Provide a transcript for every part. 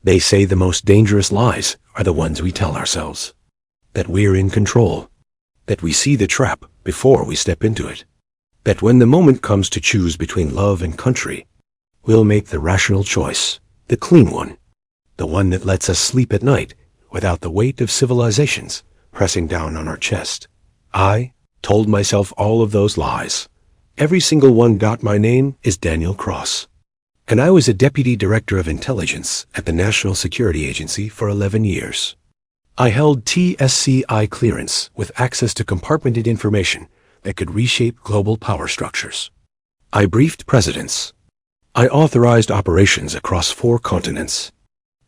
They say the most dangerous lies are the ones we tell ourselves. That we're in control. That we see the trap before we step into it. That when the moment comes to choose between love and country, we'll make the rational choice, the clean one, the one that lets us sleep at night without the weight of civilizations pressing down on our chest. I told myself all of those lies. Every single one. My name is Daniel Cross, and I was a Deputy Director of Intelligence at the National Security Agency for 11 years. I held TSCI clearance with access to compartmented information that could reshape global power structures. I briefed presidents. I authorized operations across 4 continents.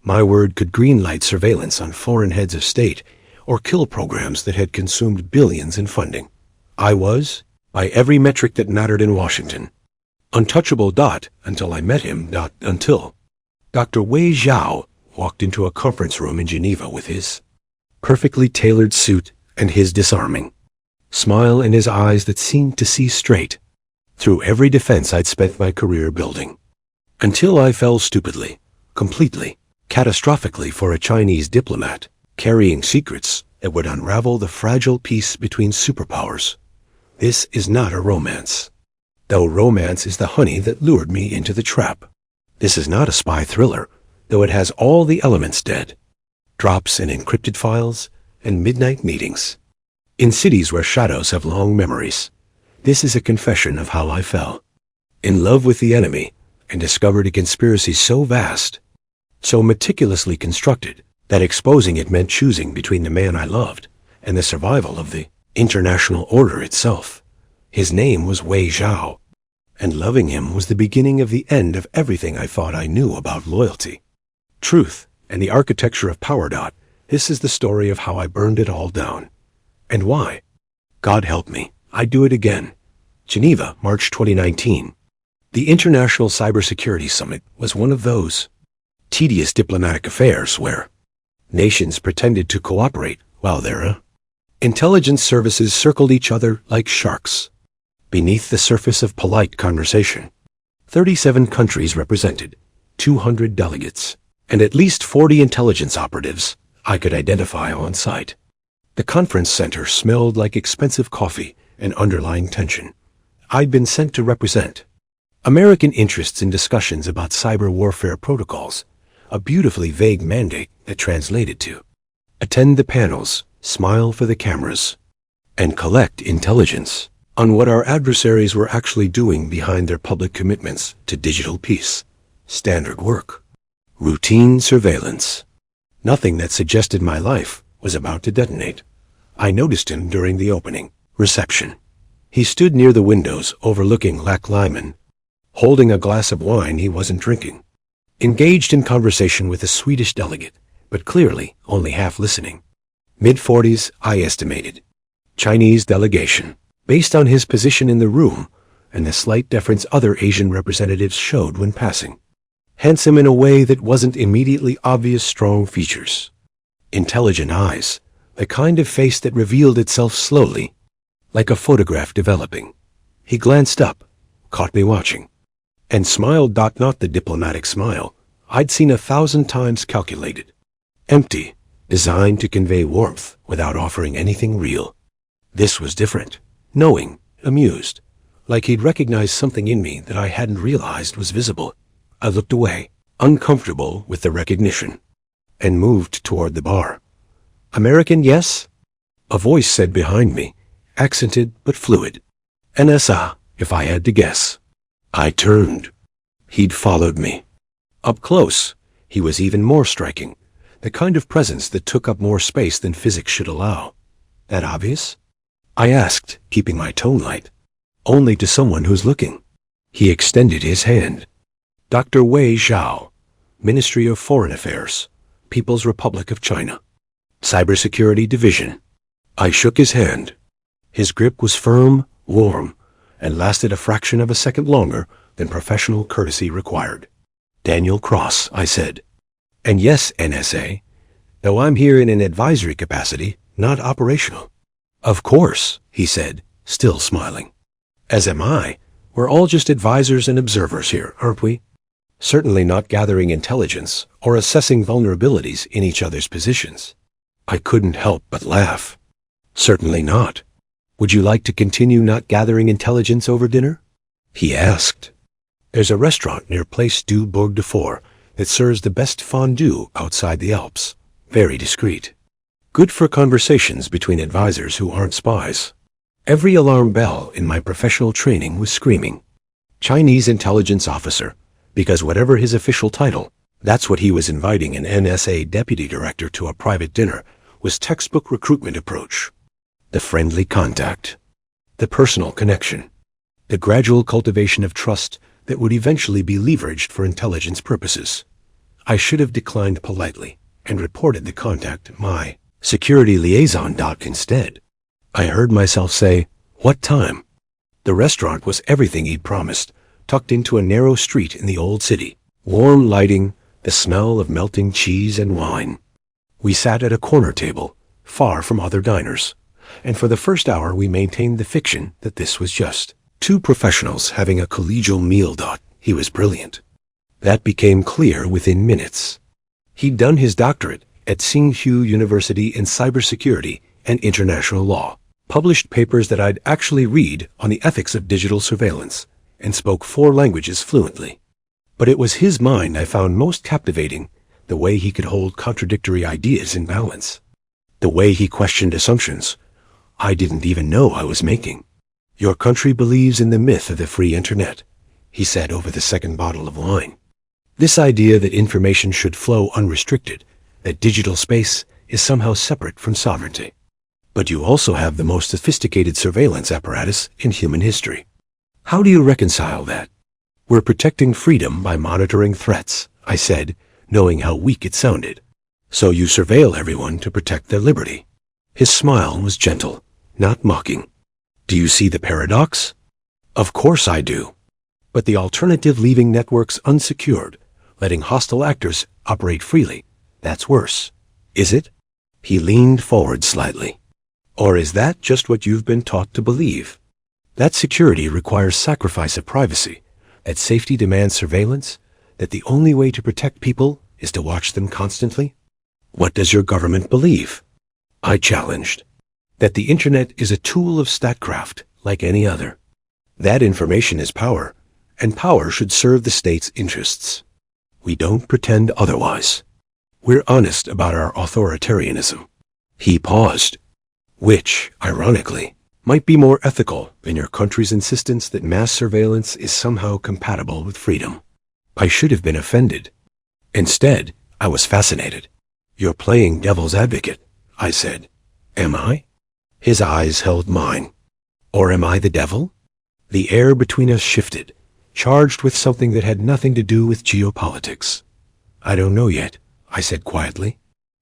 My word could greenlight surveillance on foreign heads of state or kill programs that had consumed billions in funding. I was, by every metric that mattered in Washington, untouchable. Until I met him. Until Dr. Wei Zhao walked into a conference room in Geneva with his perfectly tailored suit and his disarming smile in his eyes that seemed to see straight through every defense I'd spent my career building. Until I fell stupidly, completely, catastrophically for a Chinese diplomat, carrying secrets that would unravel the fragile peace between superpowers. This is not a romance, though romance is the honey that lured me into the trap. This is not a spy thriller, though it has all the elements dead. Drops in encrypted files and midnight meetings. In cities where shadows have long memories. This is a confession of how I fell in love with the enemy and discovered a conspiracy so vast, so meticulously constructed, that exposing it meant choosing between the man I loved and the survival of the international order itself. His name was Wei Zhao, and loving him was the beginning of the end of everything I thought I knew about loyalty, truth, and the architecture of power. This is the story of how I burned it all down. And why? God help me, I'd do it again. Geneva, March 2019. The International Cybersecurity Summit was one of those tedious diplomatic affairs where nations pretended to cooperate while their intelligence services circled each other like sharks beneath the surface of polite conversation. 37 countries represented, 200 delegates, and at least 40 intelligence operatives I could identify on site. The conference center smelled like expensive coffee and underlying tension. I'd been sent to represent American interests in discussions about cyber warfare protocols, a beautifully vague mandate that translated to attend the panels, smile for the cameras, and collect intelligence on what our adversaries were actually doing behind their public commitments to digital peace, standard work, routine surveillance. Nothing that suggested my life was about to detonate. I noticed him during the opening reception. He stood near the windows overlooking Lac Lyman, holding a glass of wine he wasn't drinking, engaged in conversation with a Swedish delegate, but clearly only half listening. Mid-40s, I estimated. Chinese delegation, based on his position in the room and the slight deference other Asian representatives showed when passing. Handsome in a way that wasn't immediately obvious. Strong features. Intelligent eyes, the kind of face that revealed itself slowly, like a photograph developing. He glanced up, caught me watching, and smiled. Not the diplomatic smile I'd seen 1,000 times, calculated, empty, designed to convey warmth without offering anything real. This was different, knowing, amused, like he'd recognized something in me that I hadn't realized was visible. I looked away, uncomfortable with the recognition, and moved toward the bar. American, yes? A voice said behind me, accented but fluid. NSA, if I had to guess. I turned. He'd followed me. Up close, he was even more striking, the kind of presence that took up more space than physics should allow. That obvious? I asked, keeping my tone light. Only to someone who's looking. He extended his hand. Dr. Wei Zhao, Ministry of Foreign Affairs, People's Republic of China, Cybersecurity Division. I shook his hand. His grip was firm, warm, and lasted a fraction of a second longer than professional courtesy required. Daniel Cross, I said. And yes, NSA, though I'm here in an advisory capacity, not operational. Of course, he said, still smiling. As am I. We're all just advisors and observers here, aren't we? Certainly not gathering intelligence or assessing vulnerabilities in each other's positions. I couldn't help but laugh. Certainly not. Would you like to continue not gathering intelligence over dinner? He asked. There's a restaurant near Place du Bourg de Fort that serves the best fondue outside the Alps. Very discreet. Good for conversations between advisors who aren't spies. Every alarm bell in my professional training was screaming. Chinese intelligence officer, because whatever his official title, that's what he was inviting an NSA deputy director to a private dinner, was textbook recruitment approach. The friendly contact. The personal connection. The gradual cultivation of trust that would eventually be leveraged for intelligence purposes. I should have declined politely and reported the contact my security liaison doc instead. I heard myself say, "What time?" The restaurant was everything he'd promised, tucked into a narrow street in the old city. Warm lighting, the smell of melting cheese and wine. We sat at a corner table, far from other diners, and for the first hour we maintained the fiction that this was just two professionals having a collegial meal. He was brilliant. That became clear within minutes. He'd done his doctorate at Tsinghua University in cybersecurity and international law, published papers that I'd actually read on the ethics of digital surveillance, and spoke 4 languages fluently. But it was his mind I found most captivating, the way he could hold contradictory ideas in balance, the way he questioned assumptions I didn't even know I was making. Your country believes in the myth of the free internet, he said over the second bottle of wine. This idea that information should flow unrestricted, that digital space is somehow separate from sovereignty. But you also have the most sophisticated surveillance apparatus in human history. How do you reconcile that? We're protecting freedom by monitoring threats, I said, knowing how weak it sounded. So you surveil everyone to protect their liberty. His smile was gentle, not mocking. Do you see the paradox? Of course I do. But the alternative, leaving networks unsecured, letting hostile actors operate freely, that's worse. Is it? He leaned forward slightly. Or is that just what you've been taught to believe? That security requires sacrifice of privacy, that safety demands surveillance, that the only way to protect people is to watch them constantly? What does your government believe? I challenged. That the internet is a tool of statecraft like any other. That information is power, and power should serve the state's interests. We don't pretend otherwise. We're honest about our authoritarianism. He paused, which, ironically, might be more ethical than your country's insistence that mass surveillance is somehow compatible with freedom. I should have been offended. Instead, I was fascinated. You're playing devil's advocate, I said. Am I? His eyes held mine. Or am I the devil? The air between us shifted, charged with something that had nothing to do with geopolitics. I don't know yet, I said quietly.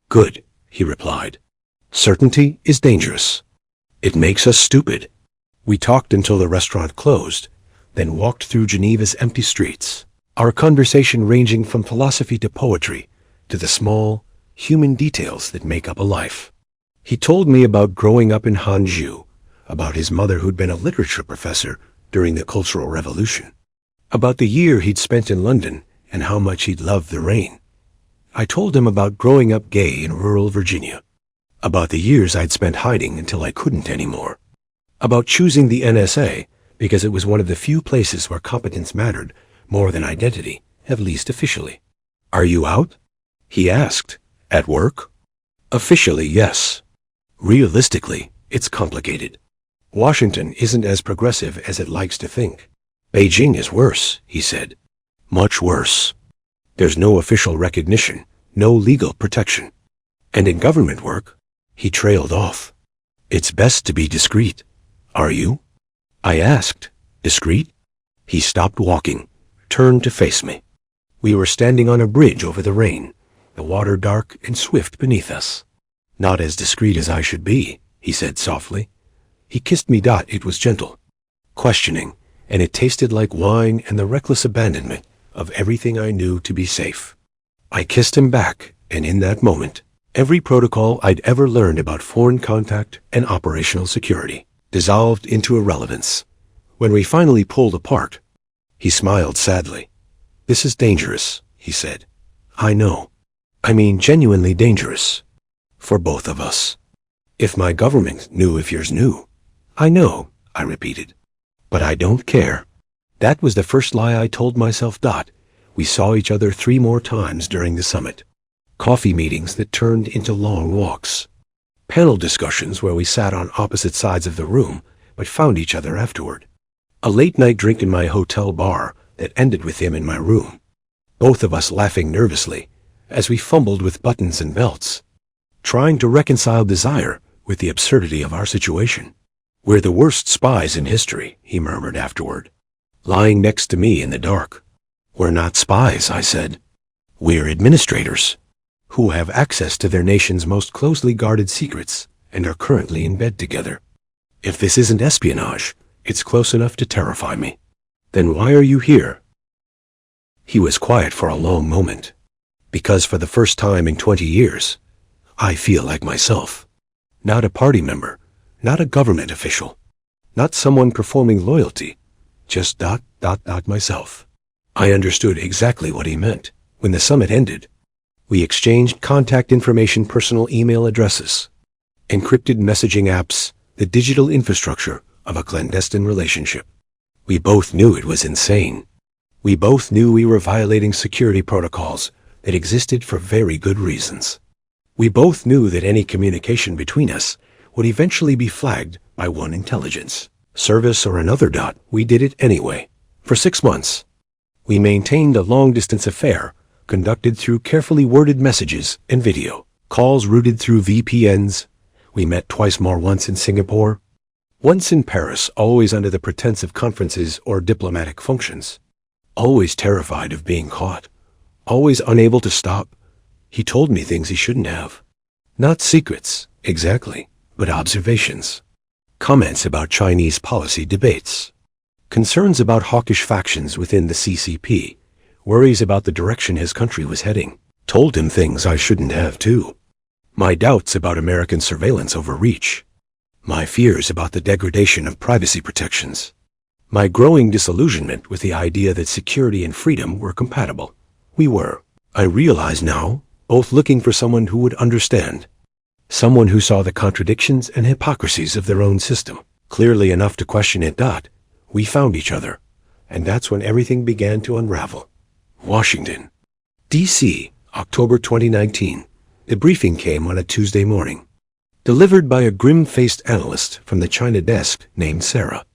Good, he replied. Certainty is dangerous. It makes us stupid. We talked until the restaurant closed, then walked through Geneva's empty streets, our conversation ranging from philosophy to poetry, to the small, human details that make up a life. He told me about growing up in Hangzhou, about his mother who'd been a literature professor during the Cultural Revolution, about the year he'd spent in London and how much he'd loved the rain. I told him about growing up gay in rural Virginia, about the years I'd spent hiding until I couldn't anymore, about choosing the NSA because it was one of the few places where competence mattered more than identity, at least officially. Are you out? He asked. At work? Officially, yes. Realistically, it's complicated. Washington isn't as progressive as it likes to think. Beijing is worse, he said. Much worse. There's no official recognition, no legal protection. And in government work, he trailed off. It's best to be discreet. Are you? I asked. Discreet? He stopped walking, turned to face me. We were standing on a bridge over the rain, the water dark and swift beneath us. Not as discreet as I should be, he said softly. He kissed me. It was gentle, questioning, and it tasted like wine and the reckless abandonment of everything I knew to be safe. I kissed him back, and in that moment, every protocol I'd ever learned about foreign contact and operational security dissolved into irrelevance. When we finally pulled apart, he smiled sadly. This is dangerous, he said. I know. I mean genuinely dangerous. For both of us. If my government knew if yours knew. I know, I repeated. But I don't care. That was the first lie I told myself. We saw each other 3 more times during the summit. Coffee meetings that turned into long walks. Panel discussions where we sat on opposite sides of the room, but found each other afterward. A late-night drink in my hotel bar that ended with him in my room. Both of us laughing nervously as we fumbled with buttons and belts, trying to reconcile desire with the absurdity of our situation. We're the worst spies in history, he murmured afterward, lying next to me in the dark. We're not spies, I said. We're administrators, who have access to their nation's most closely guarded secrets and are currently in bed together. If this isn't espionage, it's close enough to terrify me. Then why are you here? He was quiet for a long moment. Because for the first time in 20 years, I feel like myself. Not a party member, not a government official, not someone performing loyalty, just myself. I understood exactly what he meant. When the summit ended, we exchanged contact information, personal email addresses, encrypted messaging apps, the digital infrastructure of a clandestine relationship. We both knew it was insane. We both knew we were violating security protocols that existed for very good reasons. We both knew that any communication between us would eventually be flagged by one intelligence service or another. We did it anyway. For 6 months, we maintained a long-distance affair conducted through carefully worded messages and video calls routed through VPNs. We met twice more, once in Singapore, once in Paris, always under the pretense of conferences or diplomatic functions. Always terrified of being caught, always unable to stop. He told me things he shouldn't have. Not secrets, exactly, but observations. Comments about Chinese policy debates. Concerns about hawkish factions within the CCP. Worries about the direction his country was heading. Told him things I shouldn't have, too. My doubts about American surveillance overreach. My fears about the degradation of privacy protections. My growing disillusionment with the idea that security and freedom were compatible. We were, I realize now, both looking for someone who would understand. Someone who saw the contradictions and hypocrisies of their own system, clearly enough to question it. We found each other, and that's when everything began to unravel. Washington, D.C., October 2019. The briefing came on a Tuesday morning, delivered by a grim-faced analyst from the China desk named Sarah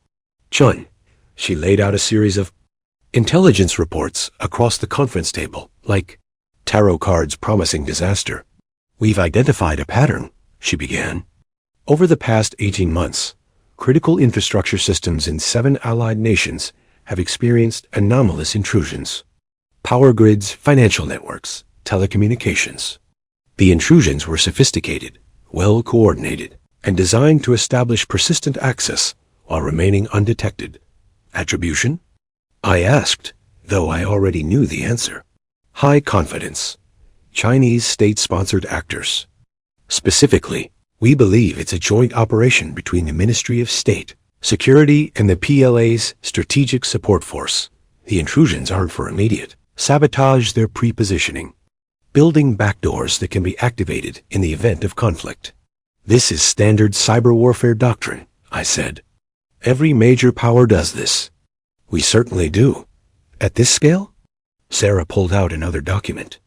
Chun. She laid out a series of intelligence reports across the conference table, like tarot cards promising disaster. We've identified a pattern, she began. Over the past 18 months, critical infrastructure systems in 7 allied nations have experienced anomalous intrusions. Power grids, financial networks, telecommunications. The intrusions were sophisticated, well coordinated, and designed to establish persistent access while remaining undetected. Attribution? I asked, though I already knew the answer. High confidence. Chinese state-sponsored actors. Specifically, we believe it's a joint operation between the Ministry of State, Security and the PLA's Strategic Support Force. The intrusions aren't for immediate sabotage, they're pre-positioning, building backdoors that can be activated in the event of conflict. This is standard cyber warfare doctrine, I said. Every major power does this. We certainly do. At this scale? Sarah pulled out another document.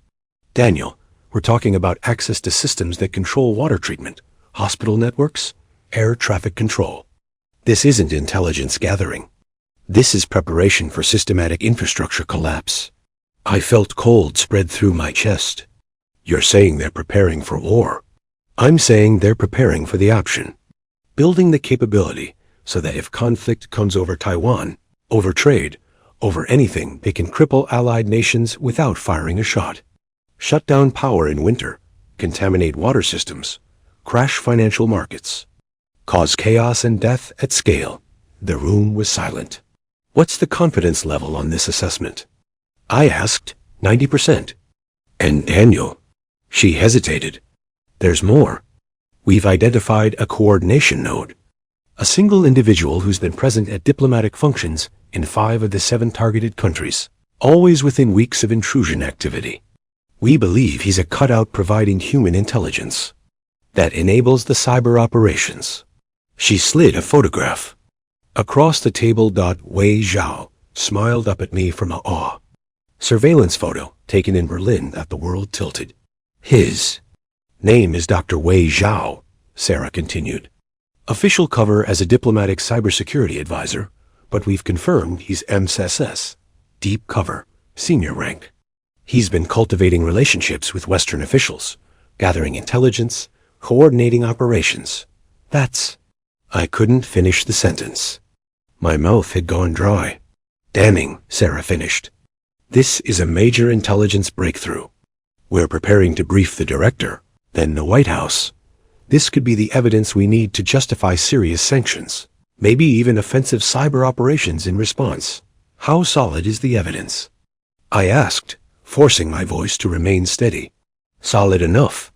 Daniel, we're talking about access to systems that control water treatment, hospital networks, air traffic control. This isn't intelligence gathering. This is preparation for systematic infrastructure collapse. I felt cold spread through my chest. You're saying they're preparing for war. I'm saying they're preparing for the option. Building the capability so that if conflict comes over Taiwan, over trade, over anything, they can cripple allied nations without firing a shot. Shut down power in winter, contaminate water systems, crash financial markets, cause chaos and death at scale. The room was silent. What's the confidence level on this assessment? I asked. 90%. And Daniel? She hesitated. There's more. We've identified a coordination node. A single individual who's been present at diplomatic functions in 5 of the 7 targeted countries. always within weeks of intrusion activity. We believe he's a cutout providing human intelligence that enables the cyber operations. She slid a photograph across the table. Wei Zhao smiled up at me from awe. Surveillance photo taken in Berlin that the world tilted. His name is Dr. Wei Zhao, Sarah continued. Official cover as a diplomatic cybersecurity advisor, but we've confirmed he's MSS, deep cover, senior rank. He's been cultivating relationships with Western officials, gathering intelligence, coordinating operations. That's... I couldn't finish the sentence. My mouth had gone dry. Damning, Sarah finished. This is a major intelligence breakthrough. We're preparing to brief the director, then the White House. This could be the evidence we need to justify serious sanctions, maybe even offensive cyber operations in response. How solid is the evidence? I asked, forcing my voice to remain steady. Solid enough.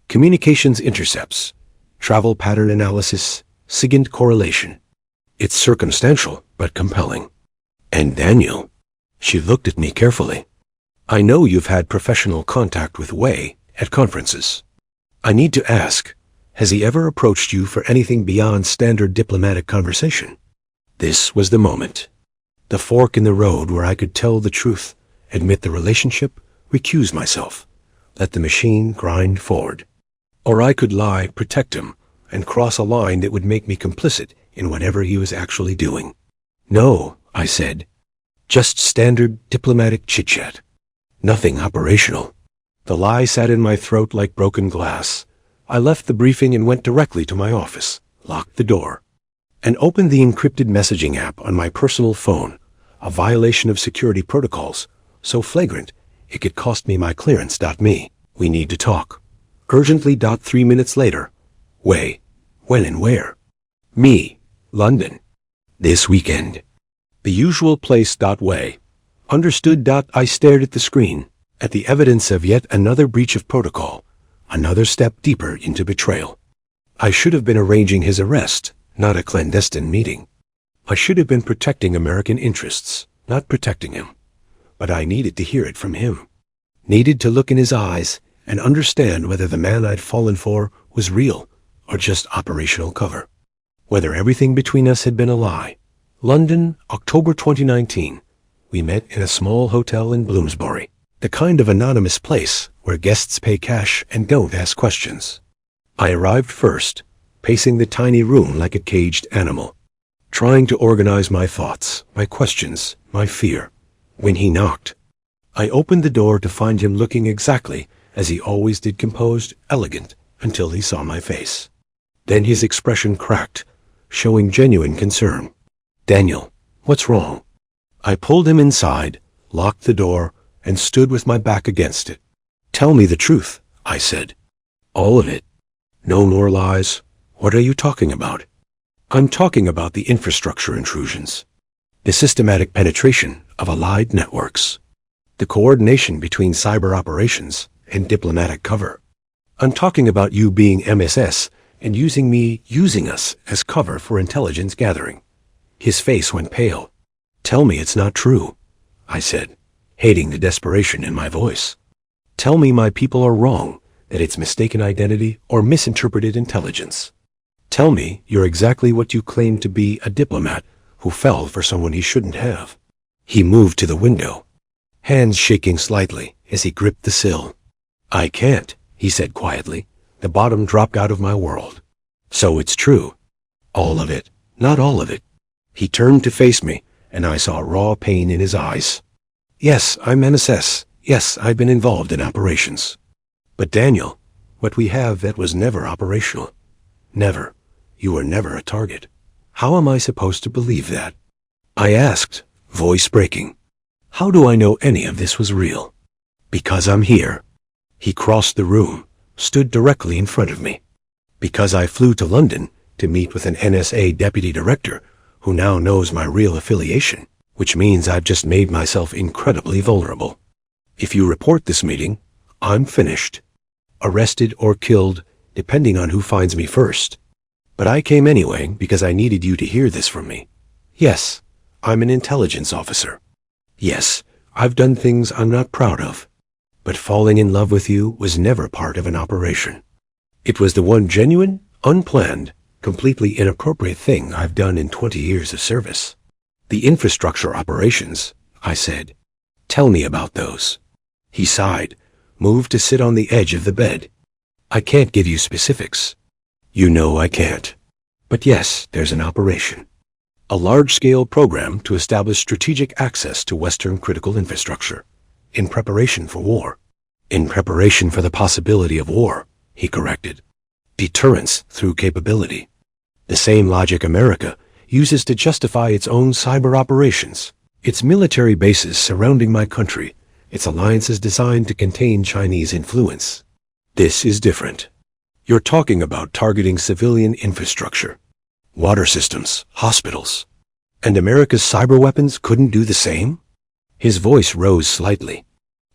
Communications intercepts, travel pattern analysis, SIGINT correlation. It's circumstantial, but compelling. And Daniel, she looked at me carefully. I know you've had professional contact with Wei at conferences. I need to ask, has he ever approached you for anything beyond standard diplomatic conversation? This was the moment. The fork in the road where I could tell the truth, admit the relationship, recuse myself, let the machine grind forward. Or I could lie, protect him, and cross a line that would make me complicit in whatever he was actually doing. No, I said. Just standard diplomatic chit-chat. Nothing operational. The lie sat in my throat like broken glass. I left the briefing and went directly to my office, locked the door, and opened the encrypted messaging app on my personal phone, a violation of security protocols, so flagrant it could cost me my clearance. Me. We need to talk. Urgently. 3 minutes later. Wei. When and where? Me. London. This weekend. The usual place. Wei. Understood. I stared at the screen, at the evidence of yet another breach of protocol, another step deeper into betrayal. I should have been arranging his arrest, not a clandestine meeting. I should have been protecting American interests, not protecting him. But I needed to hear it from him. Needed to look in his eyes and understand whether the man I'd fallen for was real or just operational cover. Whether everything between us had been a lie. London, October 2019. We met in a small hotel in Bloomsbury, the kind of anonymous place where guests pay cash and don't ask questions. I arrived first, pacing the tiny room like a caged animal, trying to organize my thoughts, my questions, my fear. When he knocked, I opened the door to find him looking exactly as he always did, composed, elegant, until he saw my face. Then his expression cracked, showing genuine concern. Daniel, what's wrong? I pulled him inside, locked the door, and stood with my back against it. Tell me the truth, I said. All of it. No more lies. What are you talking about? I'm talking about the infrastructure intrusions, the systematic penetration of allied networks, the coordination between cyber operations and diplomatic cover. I'm talking about you being MSS and using us as cover for intelligence gathering. His face went pale. Tell me it's not true, I said, hating the desperation in my voice. Tell me my people are wrong, that it's mistaken identity or misinterpreted intelligence. Tell me you're exactly what you claim to be, a diplomat who fell for someone he shouldn't have. He moved to the window, hands shaking slightly as he gripped the sill. I can't, he said quietly. The bottom dropped out of my world. So it's true. All of it, not all of it. He turned to face me, and I saw raw pain in his eyes. Yes, I'm NSS. Yes, I've been involved in operations. But Daniel, what we have, that was never operational. Never. You were never a target. How am I supposed to believe that? I asked, voice breaking. How do I know any of this was real? Because I'm here. He crossed the room, stood directly in front of me. Because I flew to London to meet with an NSA deputy director who now knows my real affiliation, which means I've just made myself incredibly vulnerable. If you report this meeting, I'm finished. Arrested or killed, depending on who finds me first. But I came anyway because I needed you to hear this from me. Yes, I'm an intelligence officer. Yes, I've done things I'm not proud of. But falling in love with you was never part of an operation. It was the one genuine, unplanned, completely inappropriate thing I've done in 20 years of service. The infrastructure operations, I said. Tell me about those. He sighed, moved to sit on the edge of the bed. I can't give you specifics. You know I can't. But yes, there's an operation. A large-scale program to establish strategic access to Western critical infrastructure. In preparation for war. In preparation for the possibility of war, he corrected. Deterrence through capability. The same logic America uses to justify its own cyber operations, its military bases surrounding my country, its alliances designed to contain Chinese influence. This is different. You're talking about targeting civilian infrastructure, water systems, hospitals. And America's cyber weapons couldn't do the same? His voice rose slightly.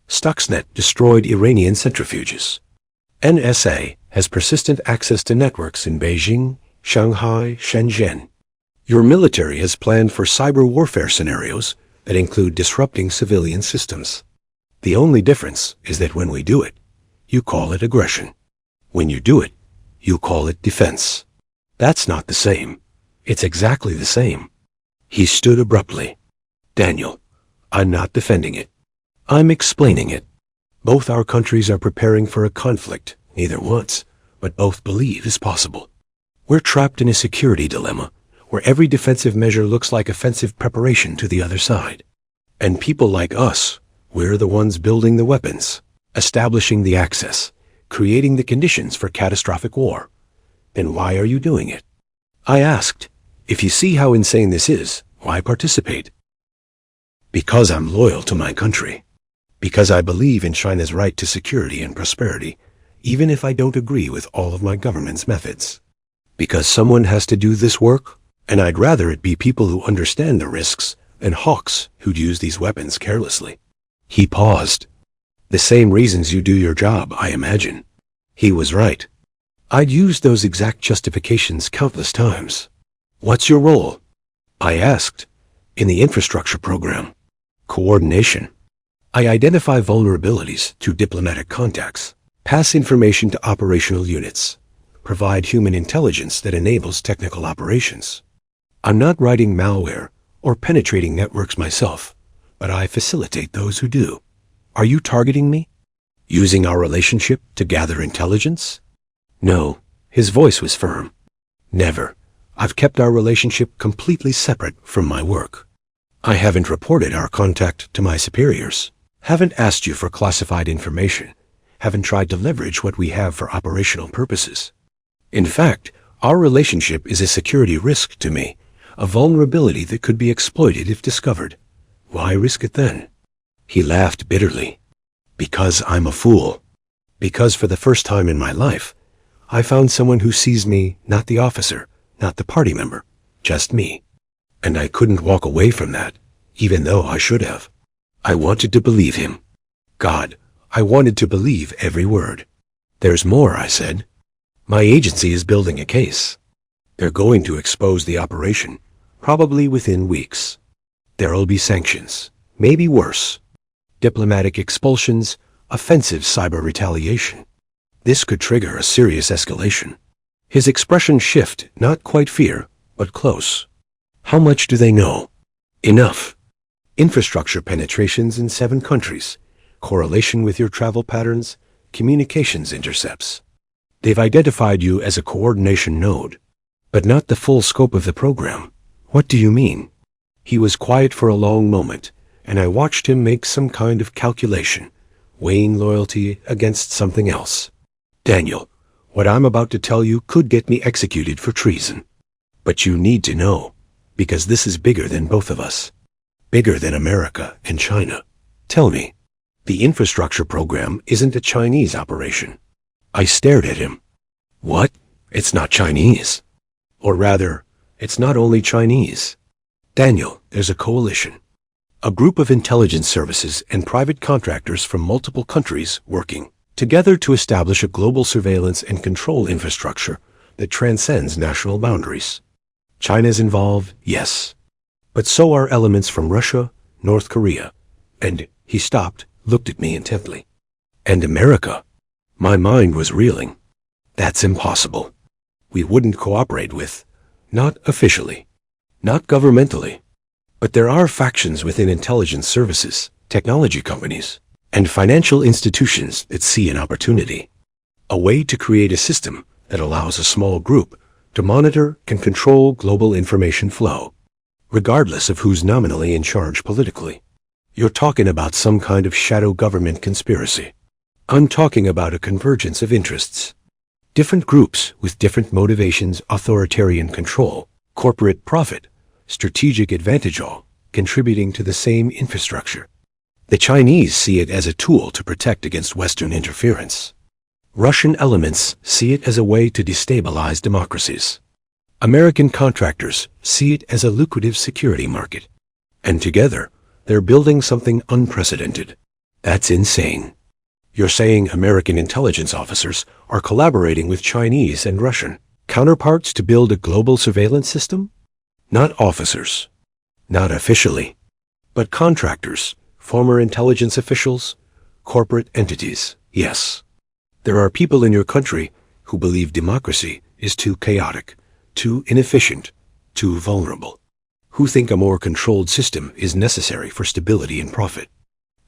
Stuxnet destroyed Iranian centrifuges. NSA has persistent access to networks in Beijing, Shanghai, Shenzhen. Your military has planned for cyber warfare scenarios that include disrupting civilian systems. The only difference is that when we do it, you call it aggression. When you do it, you call it defense. That's not the same. It's exactly the same. He stood abruptly. Daniel, I'm not defending it. I'm explaining it. Both our countries are preparing for a conflict, neither wants, but both believe is possible. We're trapped in a security dilemma, where every defensive measure looks like offensive preparation to the other side. And people like us, we're the ones building the weapons, establishing the access, creating the conditions for catastrophic war. Then why are you doing it? I asked, if you see how insane this is, why participate? Because I'm loyal to my country. Because I believe in China's right to security and prosperity, even if I don't agree with all of my government's methods. Because someone has to do this work, and I'd rather it be people who understand the risks than hawks who'd use these weapons carelessly. He paused. The same reasons you do your job, I imagine. He was right. I'd used those exact justifications countless times. What's your role? I asked. In the infrastructure program. Coordination. I identify vulnerabilities through diplomatic contacts, pass information to operational units, provide human intelligence that enables technical operations. I'm not writing malware or penetrating networks myself, but I facilitate those who do. Are you targeting me? Using our relationship to gather intelligence? No, his voice was firm. Never. I've kept our relationship completely separate from my work. I haven't reported our contact to my superiors, haven't asked you for classified information, haven't tried to leverage what we have for operational purposes. In fact, our relationship is a security risk to me, a vulnerability that could be exploited if discovered. Why risk it then? He laughed bitterly. Because I'm a fool. Because for the first time in my life, I found someone who sees me, not the officer, not the party member, just me. And I couldn't walk away from that, even though I should have. I wanted to believe him. God, I wanted to believe every word. There's more, I said. My agency is building a case. They're going to expose the operation, probably within weeks. There'll be sanctions, maybe worse. Diplomatic expulsions, offensive cyber retaliation. This could trigger a serious escalation. His expression shifted, not quite fear, but close. How much do they know? Enough. Infrastructure penetrations in 7 countries, correlation with your travel patterns, communications intercepts. They've identified you as a coordination node, but not the full scope of the program. What do you mean? He was quiet for a long moment, and I watched him make some kind of calculation, weighing loyalty against something else. Daniel, what I'm about to tell you could get me executed for treason. But you need to know, because this is bigger than both of us. Bigger than America and China. Tell me, the infrastructure program isn't a Chinese operation. I stared at him. What? It's not Chinese. Or rather, it's not only Chinese. Daniel, there's a coalition. A group of intelligence services and private contractors from multiple countries working together to establish a global surveillance and control infrastructure that transcends national boundaries. China's involved, yes. But so are elements from Russia, North Korea, and He stopped, looked at me intently. And America? My mind was reeling. That's impossible. We wouldn't cooperate with, not officially, not governmentally. But there are factions within intelligence services, technology companies, and financial institutions that see an opportunity. A way to create a system that allows a small group to monitor and control global information flow, regardless of who's nominally in charge politically. You're talking about some kind of shadow government conspiracy. I'm talking about a convergence of interests. Different groups with different motivations, authoritarian control, corporate profit, strategic advantage, all contributing to the same infrastructure. The Chinese see it as a tool to protect against Western interference. Russian elements see it as a way to destabilize democracies. American contractors see it as a lucrative security market. And together, they're building something unprecedented. That's insane. You're saying American intelligence officers are collaborating with Chinese and Russian counterparts to build a global surveillance system? Not officers. Not officially. But contractors, former intelligence officials, corporate entities, yes. There are people in your country who believe democracy is too chaotic, too inefficient, too vulnerable, who think a more controlled system is necessary for stability and profit.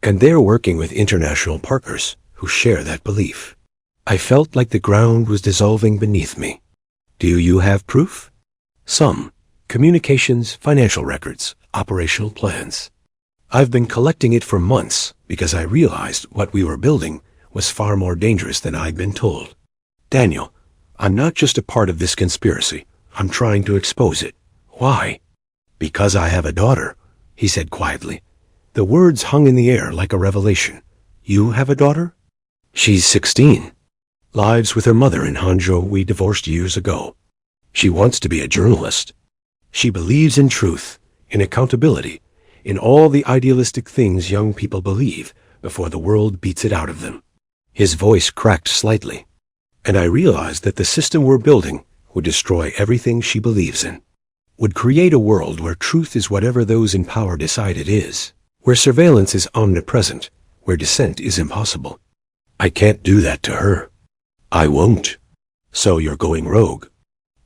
And they're working with international partners who share that belief. I felt like the ground was dissolving beneath me. Do you have proof? Some. Communications, financial records, operational plans. I've been collecting it for months because I realized what we were building was far more dangerous than I'd been told. Daniel, I'm not just a part of this conspiracy. I'm trying to expose it. Why? Because I have a daughter, he said quietly. The words hung in the air like a revelation. You have a daughter? She's 16. Lives with her mother in Hangzhou. We divorced years ago. She wants to be a journalist. She believes in truth, in accountability, in all the idealistic things young people believe before the world beats it out of them. His voice cracked slightly, and I realized that the system we're building would destroy everything she believes in, would create a world where truth is whatever those in power decide it is, where surveillance is omnipresent, where dissent is impossible. I can't do that to her. I won't. So you're going rogue,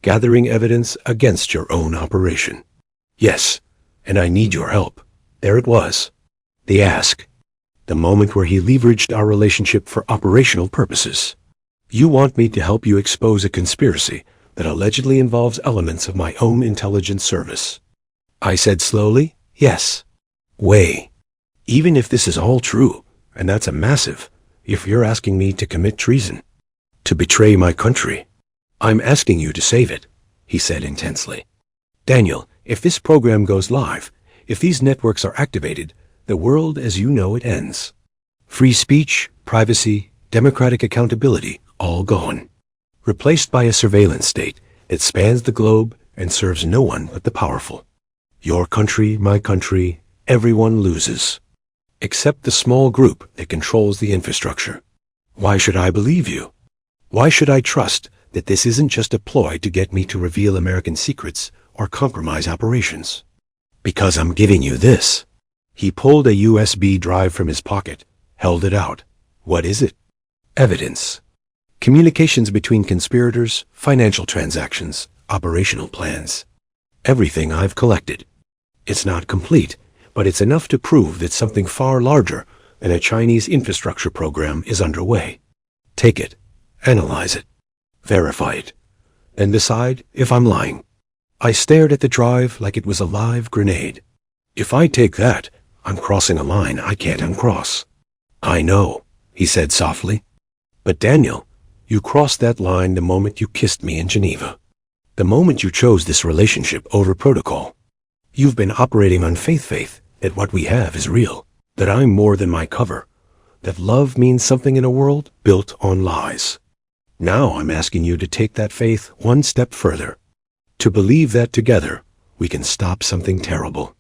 gathering evidence against your own operation. Yes, and I need your help. There it was. The ask. The moment where he leveraged our relationship for operational purposes. You want me to help you expose a conspiracy that allegedly involves elements of my own intelligence service. I said slowly, yes. Way. Even if this is all true, and that's a massive, if you're asking me to commit treason, to betray my country, I'm asking you to save it, he said intensely. Daniel, if this program goes live, if these networks are activated, the world as you know it ends. Free speech, privacy, democratic accountability, all gone. Replaced by a surveillance state that spans the globe and serves no one but the powerful. Your country, my country, everyone loses. Except the small group that controls the infrastructure. Why should I believe you? Why should I trust that this isn't just a ploy to get me to reveal American secrets or compromise operations? Because I'm giving you this. He pulled a USB drive from his pocket, held it out. What is it? Evidence. Communications between conspirators, financial transactions, operational plans. Everything I've collected. It's not complete, but it's enough to prove that something far larger than a Chinese infrastructure program is underway. Take it, analyze it, verify it, and decide if I'm lying. I stared at the drive like it was a live grenade. If I take that, I'm crossing a line I can't uncross. I know, he said softly. But Daniel, you crossed that line the moment you kissed me in Geneva. The moment you chose this relationship over protocol. You've been operating on faith that what we have is real, that I'm more than my cover, that love means something in a world built on lies. Now I'm asking you to take that faith one step further, to believe that together we can stop something terrible.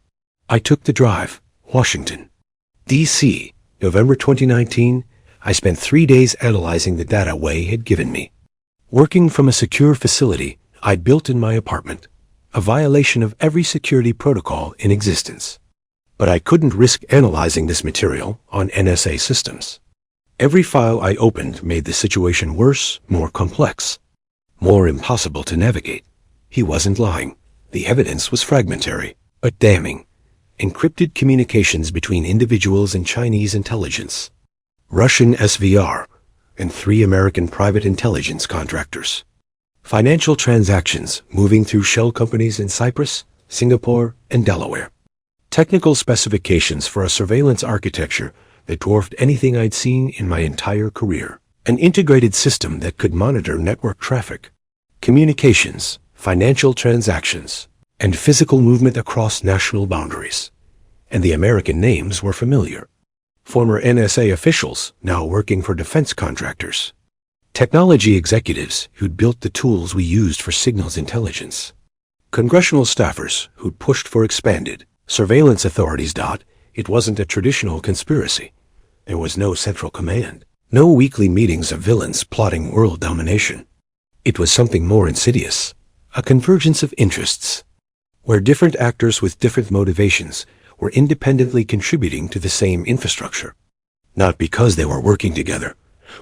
I took the drive, Washington, D.C., November 2019. I spent 3 days analyzing the data Wei had given me. Working from a secure facility I'd built in my apartment, a violation of every security protocol in existence. But I couldn't risk analyzing this material on NSA systems. Every file I opened made the situation worse, more complex, more impossible to navigate. He wasn't lying. The evidence was fragmentary, but damning. Encrypted communications between individuals and Chinese intelligence, Russian SVR, and 3 American private intelligence contractors. Financial transactions moving through shell companies in Cyprus, Singapore, and Delaware. Technical specifications for a surveillance architecture that dwarfed anything I'd seen in my entire career. An integrated system that could monitor network traffic, communications, financial transactions, and physical movement across national boundaries. And the American names were familiar. Former NSA officials now working for defense contractors. Technology executives who'd built the tools we used for signals intelligence. Congressional staffers who'd pushed for expanded surveillance authorities. It wasn't a traditional conspiracy. There was no central command. No weekly meetings of villains plotting world domination. It was something more insidious. A convergence of interests, where different actors with different motivations were independently contributing to the same infrastructure. Not because they were working together,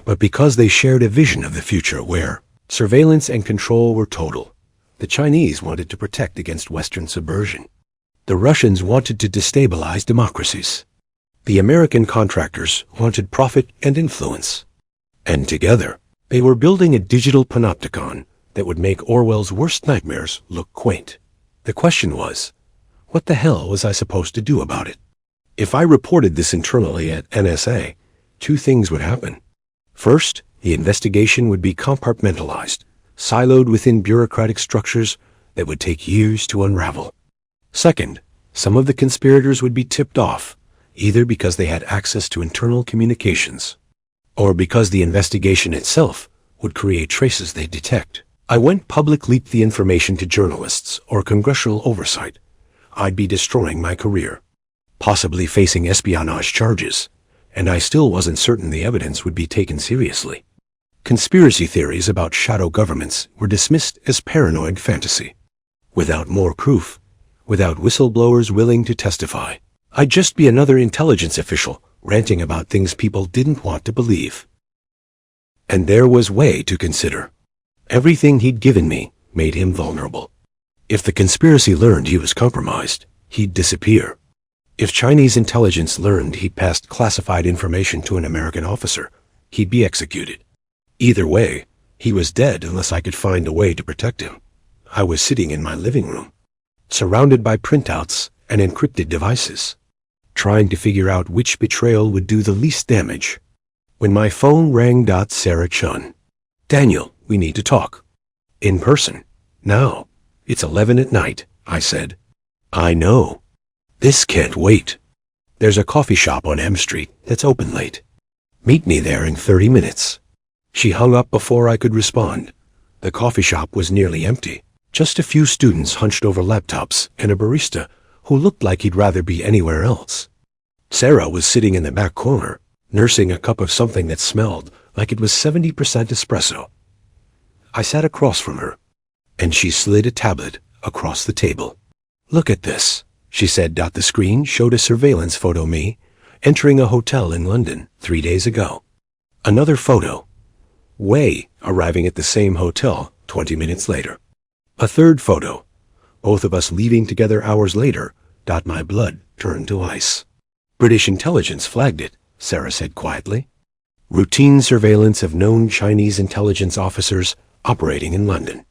but because they shared a vision of the future where surveillance and control were total. The Chinese wanted to protect against Western subversion. The Russians wanted to destabilize democracies. The American contractors wanted profit and influence. And together, they were building a digital panopticon that would make Orwell's worst nightmares look quaint. The question was, what the hell was I supposed to do about it? If I reported this internally at NSA, 2 things would happen. First, the investigation would be compartmentalized, siloed within bureaucratic structures that would take years to unravel. Second, some of the conspirators would be tipped off, either because they had access to internal communications, or because the investigation itself would create traces they'd detect. I went public leaked the information to journalists or congressional oversight. I'd be destroying my career, possibly facing espionage charges, and I still wasn't certain the evidence would be taken seriously. Conspiracy theories about shadow governments were dismissed as paranoid fantasy. Without more proof, without whistleblowers willing to testify, I'd just be another intelligence official ranting about things people didn't want to believe. And there was Wei to consider. Everything he'd given me made him vulnerable. If the conspiracy learned he was compromised, he'd disappear. If Chinese intelligence learned he'd passed classified information to an American officer, he'd be executed. Either way, he was dead unless I could find a way to protect him. I was sitting in my living room, surrounded by printouts and encrypted devices, trying to figure out which betrayal would do the least damage, when my phone rang. Sarah Chun. "Daniel, we need to talk. In person. Now. It's 11 at night," I said. "I know. This can't wait. There's a coffee shop on M Street that's open late. Meet me there in 30 minutes. She hung up before I could respond. The coffee shop was nearly empty. Just a few students hunched over laptops and a barista who looked like he'd rather be anywhere else. Sarah was sitting in the back corner, nursing a cup of something that smelled like it was 70% espresso. I sat across from her, and she slid a tablet across the table. "Look at this," she said. The screen showed a surveillance photo of me entering a hotel in London 3 days ago. Another photo. Wei arriving at the same hotel 20 minutes later. A third photo. Both of us leaving together hours later. My blood turned to ice. "British intelligence flagged it," Sarah said quietly. "Routine surveillance of known Chinese intelligence officers operating in London.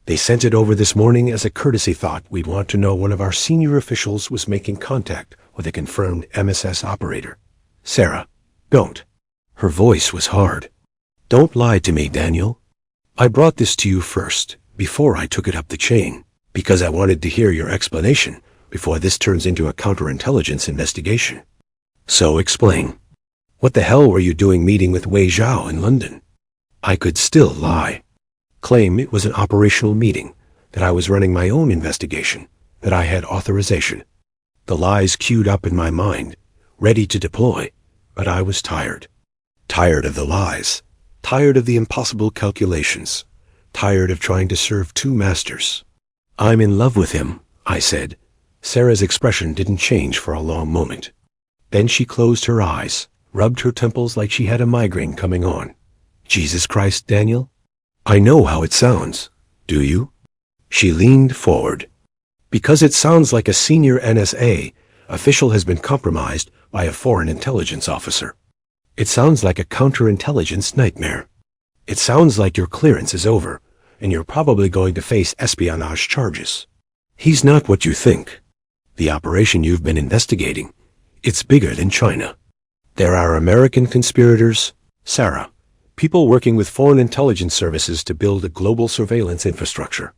They sent it over this morning as a courtesy thought we'd want to know one of our senior officials was making contact with a confirmed MSS operator. Sarah, don't." Her voice was hard. "Don't lie to me, Daniel. I brought this to you first, before I took it up the chain, because I wanted to hear your explanation before this turns into a counterintelligence investigation. So explain. What the hell were you doing meeting with Wei Zhao in London?" I could still lie. Claim it was an operational meeting, that I was running my own investigation, that I had authorization. The lies queued up in my mind, ready to deploy, but I was tired. Tired of the lies, tired of the impossible calculations, tired of trying to serve 2 masters. "I'm in love with him," I said, Sarah's expression didn't change for a long moment. Then she closed her eyes, rubbed her temples like she had a migraine coming on. Jesus Christ, Daniel? I know how it sounds. Do you? She leaned forward. Because it sounds like a senior NSA official has been compromised by a foreign intelligence officer. It sounds like a counterintelligence nightmare. It sounds like your clearance is over, and you're probably going to face espionage charges. He's not what you think. The operation you've been investigating, it's bigger than China. There are American conspirators, Sarah, people working with foreign intelligence services to build a global surveillance infrastructure.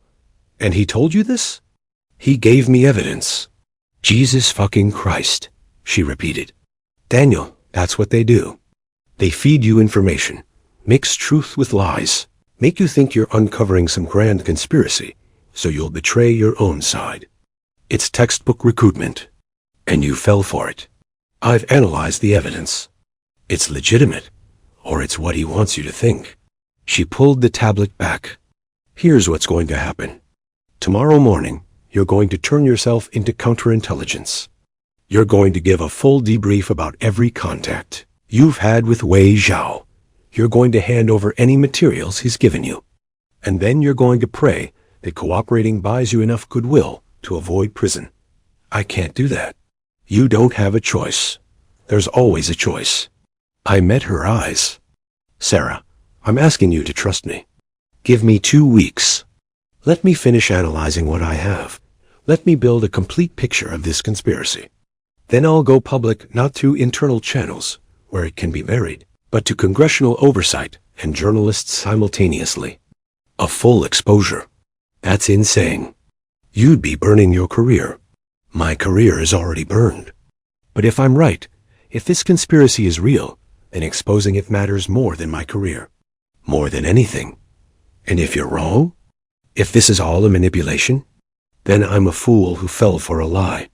And he told you this? He gave me evidence. Jesus fucking Christ, she repeated. Daniel, that's what they do. They feed you information, mix truth with lies, make you think you're uncovering some grand conspiracy, so you'll betray your own side. It's textbook recruitment, and you fell for it. I've analyzed the evidence. It's legitimate, or it's what he wants you to think. She pulled the tablet back. Here's what's going to happen. Tomorrow morning, you're going to turn yourself into counterintelligence. You're going to give a full debrief about every contact you've had with Wei Zhao. You're going to hand over any materials he's given you. And then you're going to pray that cooperating buys you enough goodwill to avoid prison. I can't do that. You don't have a choice. There's always a choice. I met her eyes. Sarah, I'm asking you to trust me. Give me 2 weeks. Let me finish analyzing what I have. Let me build a complete picture of this conspiracy. Then I'll go public not through internal channels, where it can be varied, but to congressional oversight and journalists simultaneously. A full exposure. That's insane. You'd be burning your career. My career is already burned. But if I'm right, if this conspiracy is real, then exposing it matters more than my career. More than anything. And if you're wrong, if this is all a manipulation, then I'm a fool who fell for a lie.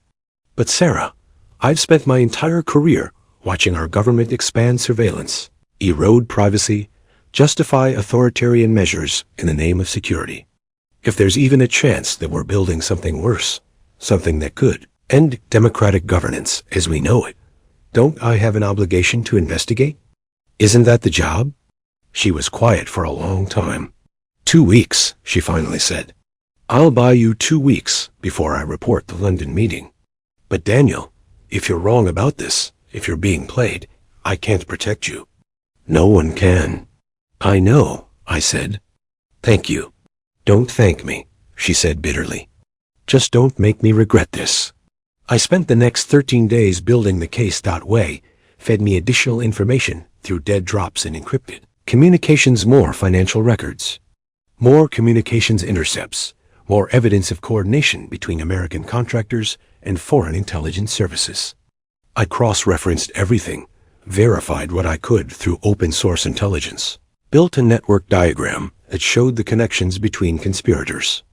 But Sarah, I've spent my entire career watching our government expand surveillance, erode privacy, justify authoritarian measures in the name of security. If there's even a chance that we're building something worse, something that could end democratic governance as we know it, don't I have an obligation to investigate? Isn't that the job? She was quiet for a long time. 2 weeks, she finally said. I'll buy you 2 weeks before I report the London meeting. But Daniel, if you're wrong about this, if you're being played, I can't protect you. No one can. I know, I said. Thank you. Don't thank me, she said bitterly. Just don't make me regret this. I spent the next 13 days building the case. Wei fed me additional information through dead drops and encrypted communications, more financial records, more communications intercepts, more evidence of coordination between American contractors and foreign intelligence services. I cross-referenced everything, verified what I could through open-source intelligence, built a network diagram that showed the connections between conspirators.